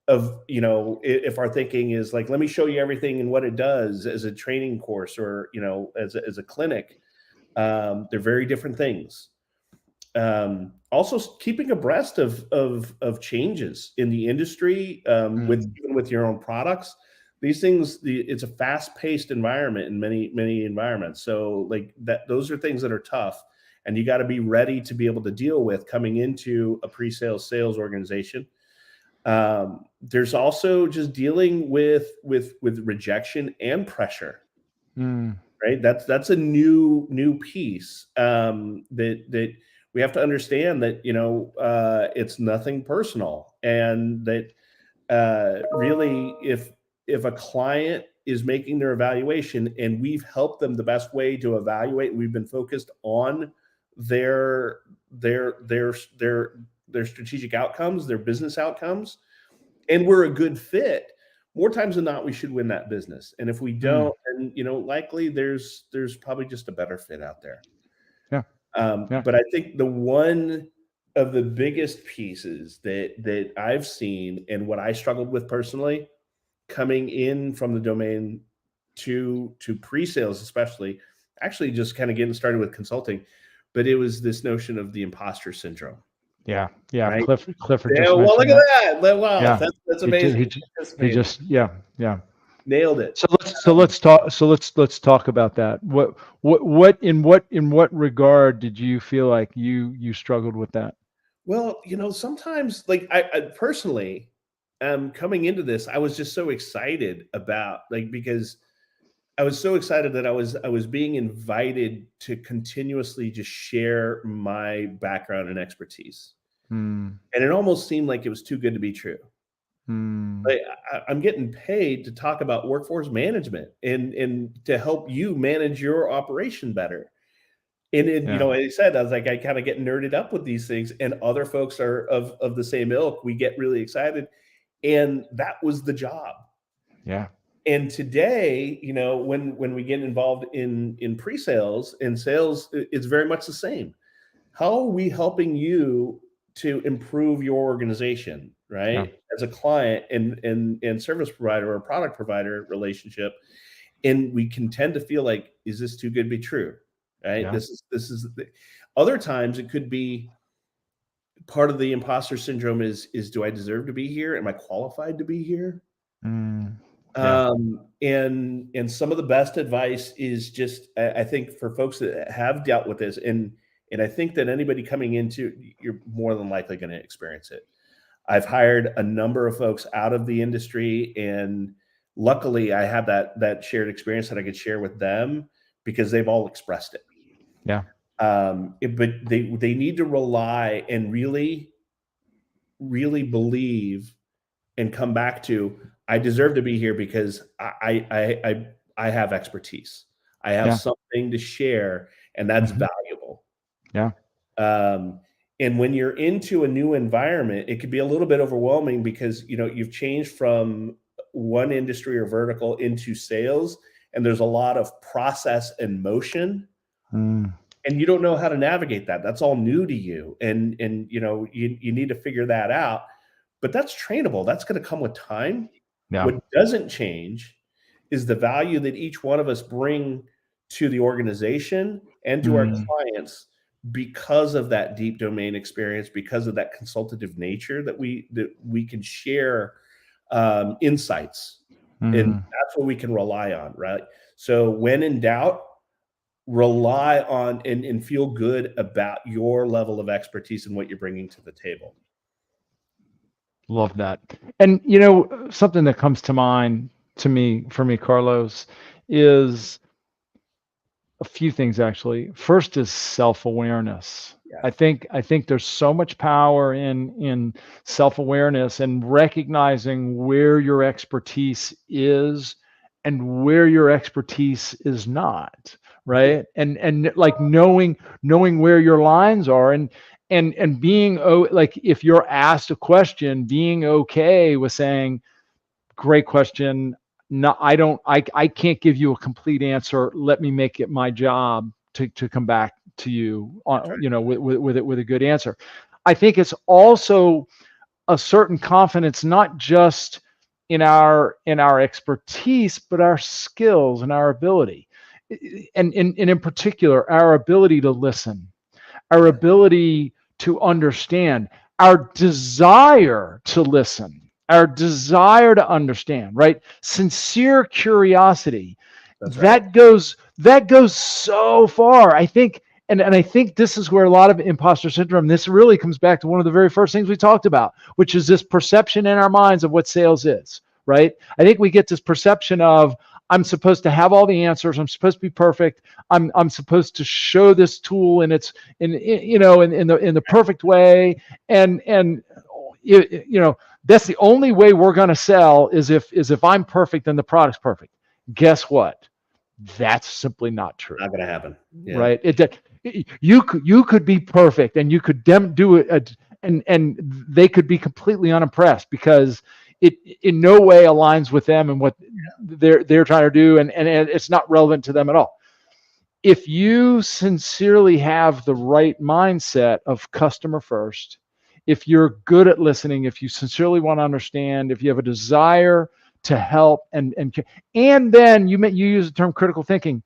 if our thinking is like, let me show you everything and what it does as a training course or, as a clinic. They're very different things. Also keeping abreast of changes in the industry, even with your own products. These things, it's a fast-paced environment in many environments. So those are things that are tough, and you got to be ready to be able to deal with coming into a pre-sales sales organization. There's also just dealing with rejection and pressure, right? That's a new piece that we have to understand that it's nothing personal, and that really if a client is making their evaluation and we've helped them the best way to evaluate, we've been focused on their strategic outcomes, their business outcomes, and we're a good fit, more times than not, we should win that business. And if we don't, then likely there's probably just a better fit out there. Yeah. But I think the one of the biggest pieces that I've seen and what I struggled with personally, coming in from the domain to pre-sales, especially, actually just kind of getting started with consulting, but it was this notion of the imposter syndrome. Yeah. Right? Clifford just well, look at that. Wow, yeah. that's amazing. He just nailed it. So let's talk about that. In what regard did you feel like you struggled with that? Well, sometimes I personally, coming into this, I was just so excited about because I was so excited that I was being invited to continuously just share my background and expertise. And it almost seemed like it was too good to be true. I'm getting paid to talk about workforce management and to help you manage your operation better. And as I said, I was like, I kind of get nerded up with these things, and other folks are of the same ilk. We get really excited, and that was the job. Yeah. And today, when we get involved in pre-sales and sales, it's very much the same. How are we helping you to improve your organization, right? Yeah. As a client and service provider or product provider relationship. And we can tend to feel like, is this too good to be true? Right? Yeah. This is other times it could be part of the imposter syndrome is do I deserve to be here? Am I qualified to be here? Yeah. And some of the best advice is just, I think, for folks that have dealt with this, and I think that anybody coming into, you're more than likely going to experience it. I've hired a number of folks out of the industry, and luckily I have that shared experience that I could share with them. because they've all expressed it. Yeah. But they need to rely and really believe and come back to, I deserve to be here because I have expertise. I have something to share, and that's valuable. Yeah. And when you're into a new environment, it could be a little bit overwhelming because, you know, you've changed from one industry or vertical into sales, and there's a lot of process and motion. And you don't know how to navigate that. That's all new to you. And you know, you need to figure that out. But that's trainable. That's going to come with time. Yeah. What doesn't change is the value that each one of us bring to the organization and to our clients because of that deep domain experience, because of that consultative nature that we can share insights. And that's what we can rely on, right? So when in doubt, rely on and feel good about your level of expertise and what you're bringing to the table. Love that. And, you know, something that comes to mind for me, Carlos, is a few things actually. First is self-awareness. Yeah. I think there's so much power in self-awareness and recognizing where your expertise is and where your expertise is not, right? And like knowing where your lines are and being, like, if you're asked a question, being okay with saying, great question. No, I can't give you a complete answer. Let me make it my job to come back to you on, you know, with a good answer. I think it's also a certain confidence, not just in our expertise, but our skills and our ability. And in particular, our ability to listen, our ability to understand, our desire to listen, our desire to understand, right? Sincere curiosity. That goes so far. I think, and I think this is where a lot of imposter syndrome, this really comes back to one of the very first things we talked about, which is this perception in our minds of what sales is, right? I think we get this perception of, I'm supposed to have all the answers. I'm supposed to be perfect. I'm supposed to show this tool in the perfect way. And you know, that's the only way we're going to sell is if I'm perfect and the product's perfect. Guess what? That's simply not true. Not going to happen. Yeah. Right? You could be perfect and you could do it, and they could be completely unimpressed because it in no way aligns with them and what they're trying to do, and it's not relevant to them at all. If you sincerely have the right mindset of customer first, if you're good at listening, if you sincerely want to understand, if you have a desire to help, and then you use the term critical thinking,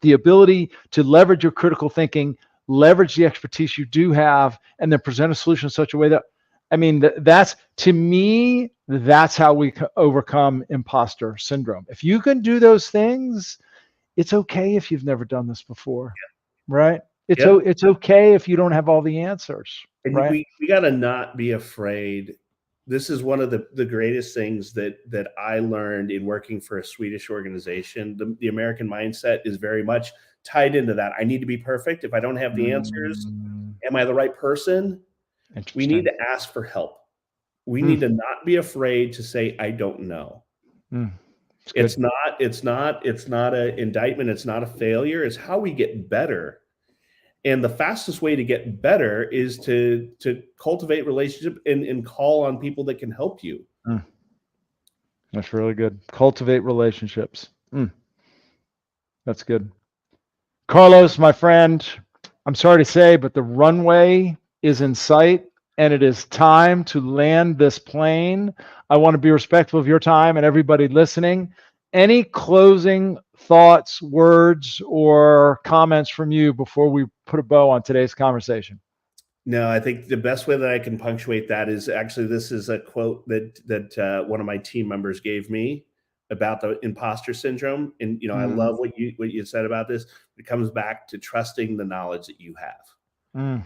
the ability to leverage your critical thinking, leverage the expertise you do have, and then present a solution in such a way that, I mean, that's, to me, that's how we overcome imposter syndrome. If you can do those things, it's okay if you've never done this before, right? It's okay if you don't have all the answers, and right? We got to not be afraid. This is one of the greatest things that I learned in working for a Swedish organization. The American mindset is very much tied into that. I need to be perfect. If I don't have the answers, am I the right person? We need to ask for help. We need to not be afraid to say, I don't know. It's not an indictment. It's not a failure. It's how we get better. And the fastest way to get better is to cultivate relationship and call on people that can help you. That's really good. Cultivate relationships. That's good. Carlos, my friend, I'm sorry to say, but the runway is in sight and it is time to land this plane. I want to be respectful of your time and everybody listening. Any closing thoughts, words, or comments from you before we put a bow on today's conversation? No, I think the best way that I can punctuate that is actually, this is a quote that one of my team members gave me about the imposter syndrome. And, you know, I love what you said about this. It comes back to trusting the knowledge that you have.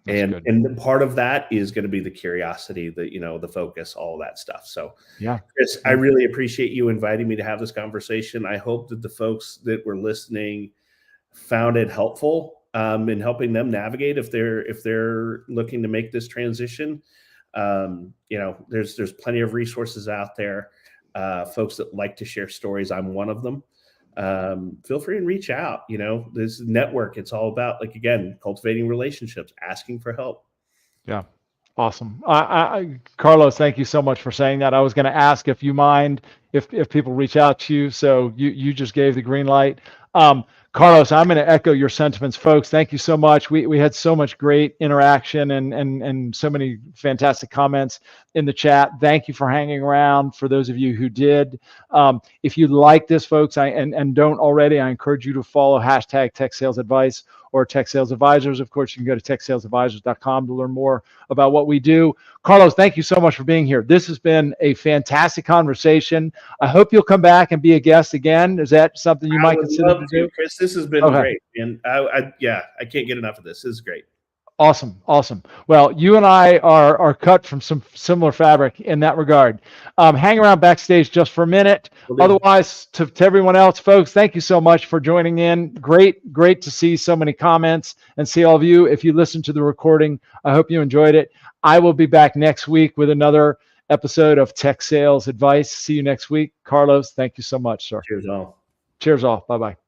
And part of that is going to be the curiosity, the focus, all that stuff. So yeah, Chris, I really appreciate you inviting me to have this conversation. I hope that the folks that were listening found it helpful in helping them navigate if they're looking to make this transition. There's plenty of resources out there. Folks that like to share stories. I'm one of them. Feel free and reach out. This network, it's all about, like, again, cultivating relationships, asking for help. Yeah. Awesome. Carlos, thank you so much for saying that. I was going to ask if you mind if people reach out to you. So you just gave the green light. Carlos, I'm going to echo your sentiments, folks. Thank you so much. We had so much great interaction and so many fantastic comments in the chat. Thank you for hanging around. For those of you who did, if you like this, folks, and don't already, I encourage you to follow #TechSalesAdvice or Tech Sales Advisors. Of course, you can go to techsalesadvisors.com to learn more about what we do. Carlos, thank you so much for being here. This has been a fantastic conversation. I hope you'll come back and be a guest again. Is that something you might consider to do? Chris, this has been great. And I can't get enough of this. This is great. Awesome. Well, you and I are cut from some similar fabric in that regard. Hang around backstage just for a minute. Otherwise, to everyone else, folks, thank you so much for joining in. Great to see so many comments and see all of you. If you listen to the recording, I hope you enjoyed it. I will be back next week with another episode of Tech Sales Advice. See you next week. Carlos, thank you so much, sir. Cheers all. Cheers all. Bye-bye.